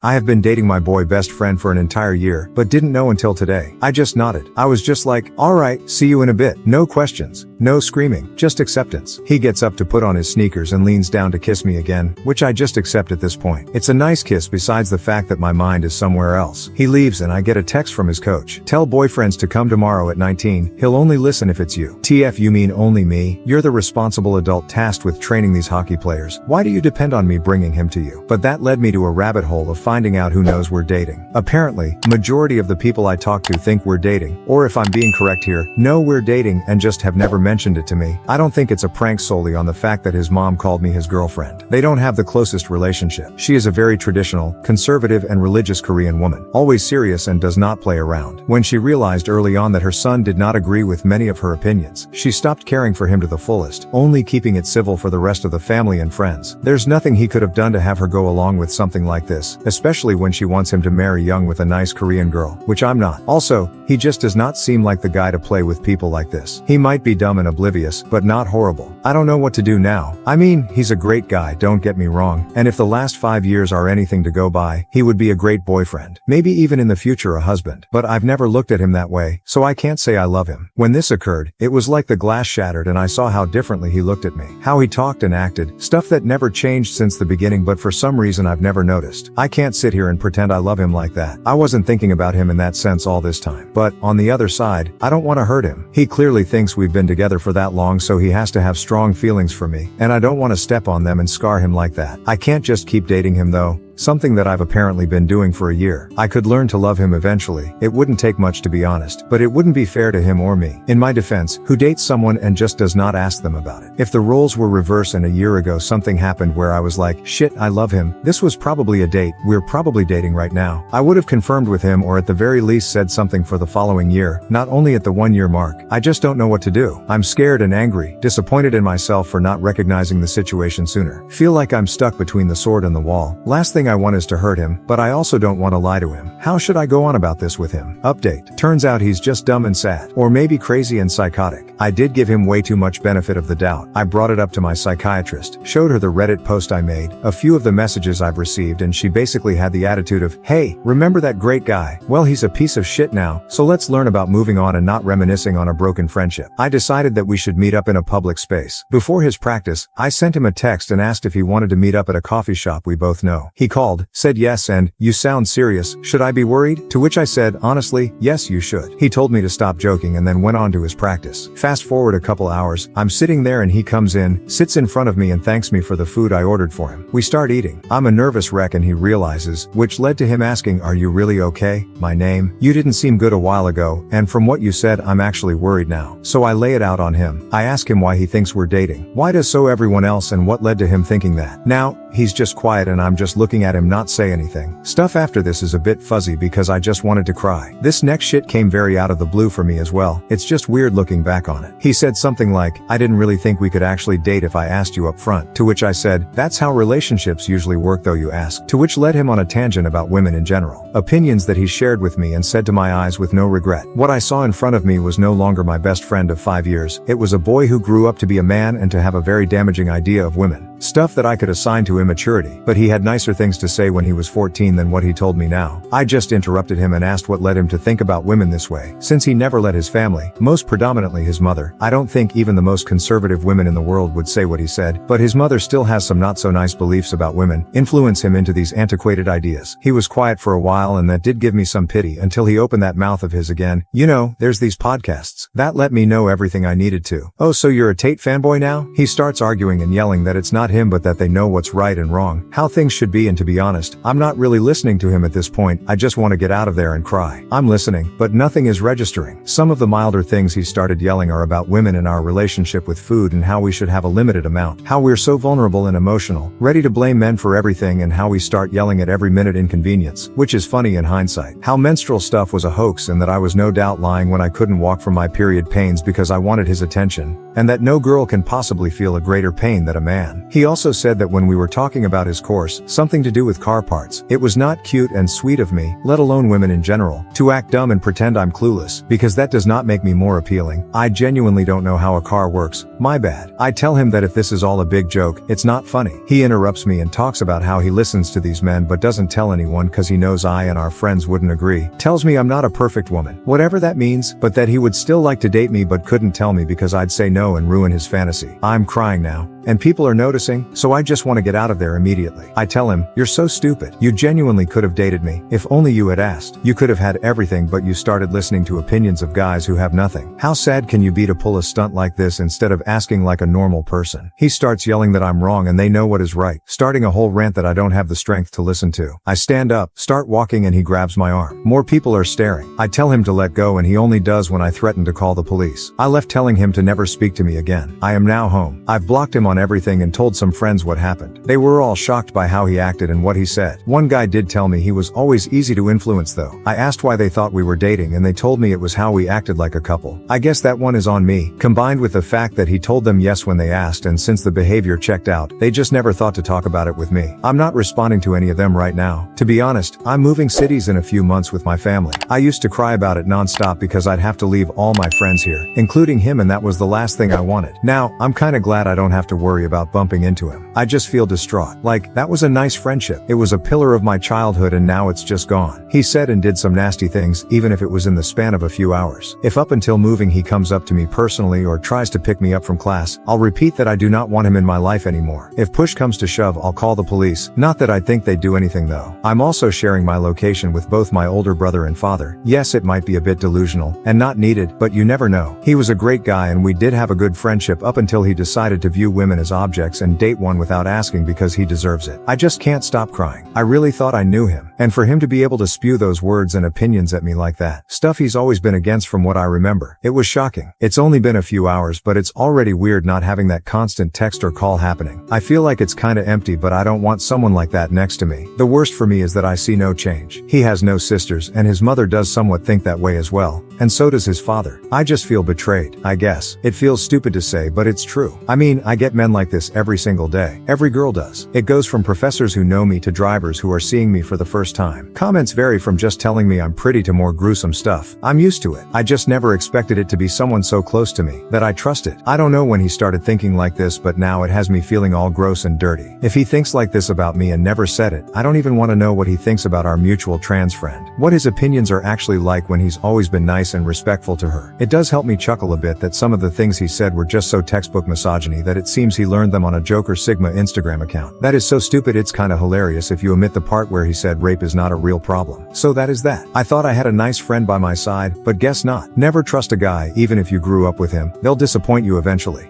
I have been dating my boy best friend for an entire year, but didn't know until today. I just nodded. I was just like, alright, see you in a bit. No questions. No screaming. Just acceptance. He gets up to put on his sneakers and leans down to kiss me again, which I just accept at this point. It's a nice kiss besides the fact that my mind is somewhere else. He leaves and I get a text from his coach. Tell boyfriends to come tomorrow at 19. He'll only listen if it's you. TF, you mean only me? You're the responsible adult tasked with training these hockey players. Why do you depend on me bringing him to you? But that led me to a rabbit hole of finding out who knows we're dating. Apparently, majority of the people I talk to think we're dating, or if I'm being correct here, know we're dating and just have never mentioned it to me. I don't think it's a prank solely on the fact that his mom called me his girlfriend. They don't have the closest relationship. She is a very traditional, conservative and religious Korean woman, always serious and does not play around. When she realized early on that her son did not agree with many of her opinions, she stopped caring for him to the fullest, only keeping it civil for the rest of the family and friends. There's nothing he could have done to have her go along with something like this, especially when she wants him to marry young with a nice Korean girl, which I'm not. Also, he just does not seem like the guy to play with people like this. He might be dumb and oblivious, but not horrible. I don't know what to do now. I mean, he's a great guy, don't get me wrong, and if the last 5 years are anything to go by, he would be a great boyfriend. Maybe even in the future a husband. But I've never looked at him that way, so I can't say I love him. When this occurred, it was like the glass shattered and I saw how differently he looked at me. How he talked and acted, stuff that never changed since the beginning but for some reason I've never noticed. I can't sit here and pretend I love him like that. I wasn't thinking about him in that sense all this time. But, on the other side, I don't want to hurt him. He clearly thinks we've been together for that long so he has to have strong feelings for me, and I don't want to step on them and scar him like that. I can't just keep dating him though. Something that I've apparently been doing for a year. I could learn to love him eventually. It wouldn't take much to be honest, but it wouldn't be fair to him or me. In my defense, who dates someone and just does not ask them about it? If the roles were reversed and a year ago something happened where I was like, shit, I love him, this was probably a date, we're probably dating right now, I would have confirmed with him or at the very least said something for the following year, not only at the 1 year mark. I just don't know what to do. I'm scared and angry, disappointed in myself for not recognizing the situation sooner. Feel like I'm stuck between the sword and the wall. Last thing I want is to hurt him, but I also don't want to lie to him. How should I go on about this with him? Update. Turns out he's just dumb and sad. Or maybe crazy and psychotic. I did give him way too much benefit of the doubt. I brought it up to my psychiatrist, showed her the Reddit post I made, a few of the messages I've received, and she basically had the attitude of, hey, remember that great guy? Well, he's a piece of shit now, so let's learn about moving on and not reminiscing on a broken friendship. I decided that we should meet up in a public space. Before his practice, I sent him a text and asked if he wanted to meet up at a coffee shop we both know. He called, said yes, and, you sound serious, should I be worried? To which I said, honestly, yes you should. He told me to stop joking and then went on to his practice. Fast forward a couple hours, I'm sitting there and he comes in, sits in front of me and thanks me for the food I ordered for him. We start eating. I'm a nervous wreck and he realizes, which led to him asking, are you really okay? My name? You didn't seem good a while ago, and from what you said I'm actually worried now. So I lay it out on him. I ask him why he thinks we're dating. Why does so everyone else and what led to him thinking that? Now, he's just quiet and I'm just looking at him not say anything. Stuff after this is a bit fuzzy because I just wanted to cry. This next shit came very out of the blue for me as well. It's just weird looking back on it. He said something like, I didn't really think we could actually date if I asked you up front. To which I said, that's how relationships usually work though you ask. To which led him on a tangent about women in general. Opinions that he shared with me and said to my eyes with no regret. What I saw in front of me was no longer my best friend of 5 years. It was a boy who grew up to be a man and to have a very damaging idea of women. Stuff that I could assign to immaturity, but he had nicer things to say when he was 14 than what he told me now. I just interrupted him and asked what led him to think about women this way, since he never let his family, most predominantly his mother, I don't think even the most conservative women in the world would say what he said, but his mother still has some not so nice beliefs about women, influence him into these antiquated ideas. He was quiet for a while and that did give me some pity until he opened that mouth of his again. You know, there's these podcasts. That let me know everything I needed to. Oh, so you're a Tate fanboy now? He starts arguing and yelling that it's not him but that they know what's right and wrong, how things should be, and to be honest, I'm not really listening to him at this point. I just want to get out of there and cry. I'm listening, but nothing is registering. Some of the milder things he started yelling are about women and our relationship with food and how we should have a limited amount, how we're so vulnerable and emotional, ready to blame men for everything, and how we start yelling at every minute inconvenience, which is funny in hindsight. How menstrual stuff was a hoax and that I was no doubt lying when I couldn't walk from my period pains because I wanted his attention, and that no girl can possibly feel a greater pain than a man. He He also said that when we were talking about his course, something to do with car parts, it was not cute and sweet of me, let alone women in general, to act dumb and pretend I'm clueless, because that does not make me more appealing. I genuinely don't know how a car works, my bad. I tell him that if this is all a big joke, it's not funny. He interrupts me and talks about how he listens to these men but doesn't tell anyone cause he knows I and our friends wouldn't agree. Tells me I'm not a perfect woman, whatever that means, but that he would still like to date me but couldn't tell me because I'd say no and ruin his fantasy. I'm crying now, and people are noticing, so I just want to get out of there immediately. I tell him, you're so stupid. You genuinely could have dated me. If only you had asked. You could have had everything but you started listening to opinions of guys who have nothing. How sad can you be to pull a stunt like this instead of asking like a normal person? He starts yelling that I'm wrong and they know what is right, starting a whole rant that I don't have the strength to listen to. I stand up, start walking and he grabs my arm. More people are staring. I tell him to let go and he only does when I threaten to call the police. I left telling him to never speak to me again. I am now home. I've blocked him on everything and told some friends what happened. They were all shocked by how he acted and what he said. One guy did tell me he was always easy to influence though. I asked why they thought we were dating and they told me it was how we acted like a couple. I guess that one is on me, combined with the fact that he told them yes when they asked and since the behavior checked out, they just never thought to talk about it with me. I'm not responding to any of them right now. To be honest, I'm moving cities in a few months with my family. I used to cry about it nonstop because I'd have to leave all my friends here, including him, and that was the last thing I wanted. Now, I'm kinda glad I don't have to worry about bumping into him. I just feel distraught. Like, that was a nice friendship. It was a pillar of my childhood and now it's just gone. He said and did some nasty things, even if it was in the span of a few hours. If up until moving he comes up to me personally or tries to pick me up from class, I'll repeat that I do not want him in my life anymore. If push comes to shove, I'll call the police. Not that I think they'd do anything though. I'm also sharing my location with both my older brother and father. Yes, it might be a bit delusional and not needed, but you never know. He was a great guy and we did have a good friendship up until he decided to view women as objects and date one without asking because he deserves it. I just can't stop crying. I really thought I knew him, and for him to be able to spew those words and opinions at me like that, stuff he's always been against from what I remember, it was shocking. It's only been a few hours but it's already weird not having that constant text or call happening. I feel like it's kinda empty but I don't want someone like that next to me. The worst for me is that I see no change. He has no sisters and his mother does somewhat think that way as well, and so does his father. I just feel betrayed, I guess. It feels stupid to say but it's true. I mean, I get men like this every single day. Every girl does. It goes from professors who know me to drivers who are seeing me for the first time. Comments vary from just telling me I'm pretty to more gruesome stuff. I'm used to it. I just never expected it to be someone so close to me, that I trusted. I don't know when he started thinking like this but now it has me feeling all gross and dirty. If he thinks like this about me and never said it, I don't even want to know what he thinks about our mutual trans friend. What his opinions are actually like when he's always been nice and respectful to her. It does help me chuckle a bit that some of the things he said were just so textbook misogyny that it seems he learned them on a Joker Sigma Instagram account. That is so stupid it's kinda hilarious if you omit the part where he said rape is not a real problem. So that is that. I thought I had a nice friend by my side, but guess not. Never trust a guy even if you grew up with him. They'll disappoint you eventually.